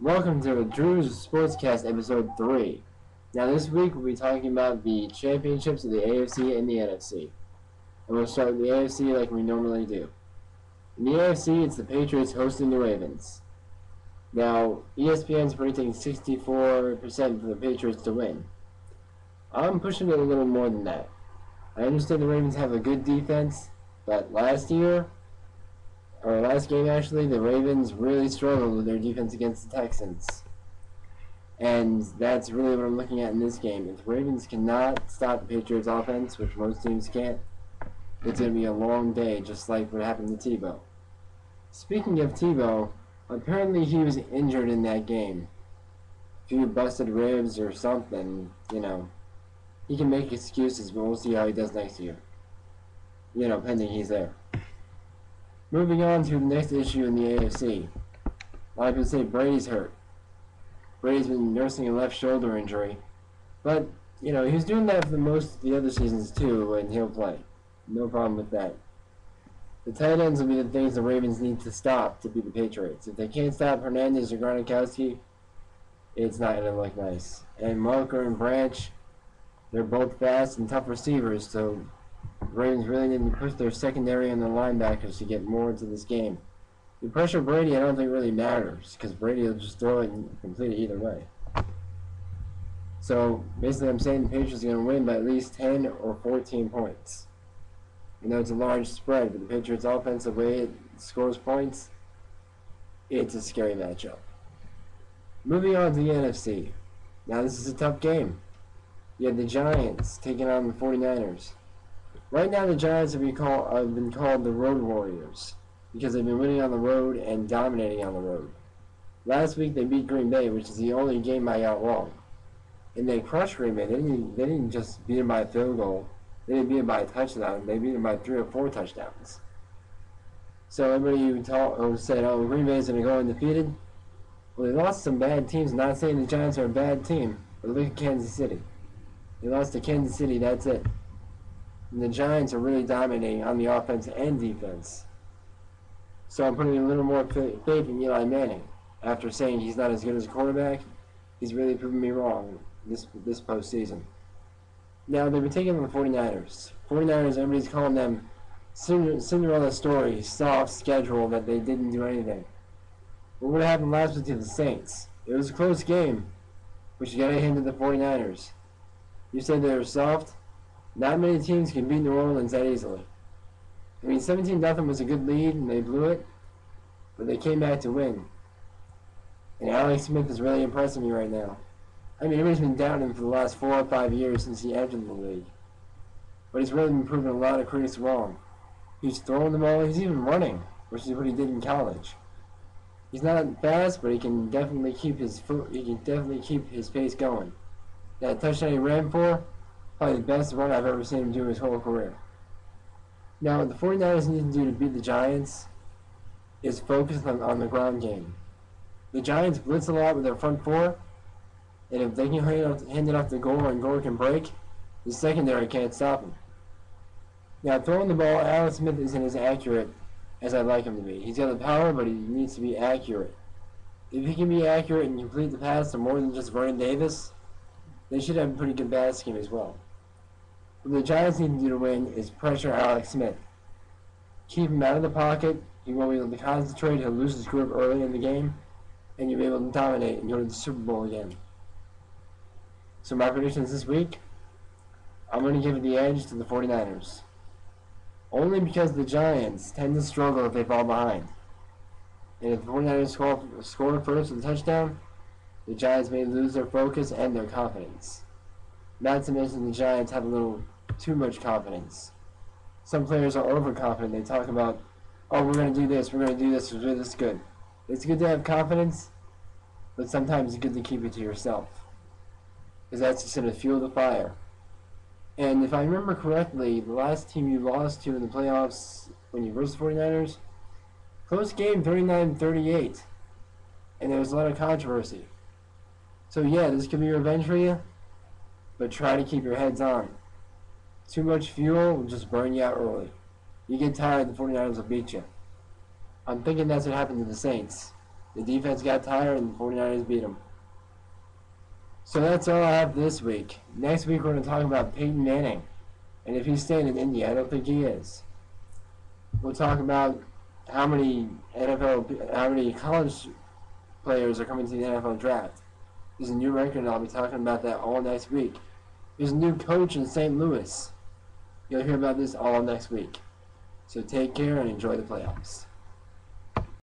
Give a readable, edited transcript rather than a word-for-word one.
Welcome to Drew's Sportscast episode 3. Now this week we'll be talking about the championships of the AFC and the NFC. And we'll start with the AFC like we normally do. In the AFC, it's the Patriots hosting the Ravens. Now, ESPN's predicting 64% for the Patriots to win. I'm pushing it a little more than that. I understand the Ravens have a good defense, but last game actually, the Ravens really struggled with their defense against the Texans. And that's really what I'm looking at in this game. If the Ravens cannot stop the Patriots offense, which most teams can't, it's going to be a long day, just like what happened to Tebow. Speaking of Tebow, apparently he was injured in that game. A few busted ribs or something, He can make excuses, but we'll see how he does next year. Pending he's there. Moving on to the next issue in the AFC. A lot of people say Brady's hurt. Brady's been nursing a left shoulder injury. But, he was doing that for most of the other seasons too, and he'll play. No problem with that. The tight ends will be the things the Ravens need to stop to beat the Patriots. If they can't stop Hernandez or Gronkowski, it's not going to look nice. And Marker and Branch, they're both fast and tough receivers, so the Ravens really need to push their secondary and their linebackers to get more into this game. If you pressure Brady, I don't think really matters, because Brady will just throw it and complete it either way. So, basically I'm saying the Patriots are going to win by at least 10 or 14 points. It's a large spread, but the Patriots' offense, the way it scores points, it's a scary matchup. Moving on to the NFC. Now this is a tough game. You have the Giants taking on the 49ers. Right now the Giants have been called the Road Warriors because they've been winning on the road and dominating on the road. Last week they beat Green Bay, which is the only game I got wrong. And they crushed Green Bay. They didn't just beat them by a field goal. They didn't beat them by a touchdown. They beat them by 3 or 4 touchdowns. So everybody who said, Green Bay's going to go undefeated, well, they lost some bad teams. Not saying the Giants are a bad team, but look at Kansas City. They lost to Kansas City, that's it. And the Giants are really dominating on the offense and defense. So I'm putting a little more faith in Eli Manning. After saying he's not as good as a quarterback, he's really proven me wrong this postseason. Now, they've been taking on the 49ers. 49ers, everybody's calling them Cinderella story, soft schedule, that they didn't do anything. But what happened last week to the Saints? It was a close game, but you got to hand to the 49ers. You said they were soft? Not many teams can beat New Orleans that easily. 17-0 was a good lead, and they blew it, but they came back to win. And Alex Smith is really impressing me right now. Everybody's been doubting him for the last 4 or 5 years since he entered the league. But he's really been proving a lot of critics wrong. He's throwing the ball, he's even running, which is what he did in college. He's not fast, but he can definitely keep his pace going. That touchdown he ran for, probably the best run I've ever seen him do his whole career. Now, what the 49ers need to do to beat the Giants is focus on the ground game. The Giants blitz a lot with their front four, and if they can hand it off to Gore and Gore can break, the secondary can't stop him. Now, throwing the ball, Alex Smith isn't as accurate as I'd like him to be. He's got the power, but he needs to be accurate. If he can be accurate and complete the pass to more than just Vernon Davis, they should have a pretty good pass scheme as well. What the Giants need to do to win is pressure Alex Smith. Keep him out of the pocket. He won't be able to concentrate. He'll lose his grip early in the game, and you'll be able to dominate and go to the Super Bowl again. So my predictions this week, I'm going to give the edge to the 49ers. Only because the Giants tend to struggle if they fall behind. And if the 49ers score first with a touchdown, the Giants may lose their focus and their confidence. Not to mention the Giants have a little too much confidence. Some players are overconfident. They talk about, we're going to do this, we're going to do this, we're going to do this good. It's good to have confidence, but sometimes it's good to keep it to yourself. Because that's just going to fuel the fire. And if I remember correctly, the last team you lost to in the playoffs when you versus the 49ers, close game, 39-38. And there was a lot of controversy. So yeah, this could be revenge for you, but try to keep your heads on. Too much fuel will just burn you out early. You get tired, the 49ers will beat you. I'm thinking that's what happened to the Saints. The defense got tired and the 49ers beat them. So that's all I have this week. Next week we're going to talk about Peyton Manning. And if he's staying in India, I don't think he is. We'll talk about how many college players are coming to the NFL draft. There's a new record, and I'll be talking about that all next week. There's a new coach in St. Louis. You'll hear about this all next week. So take care and enjoy the playoffs.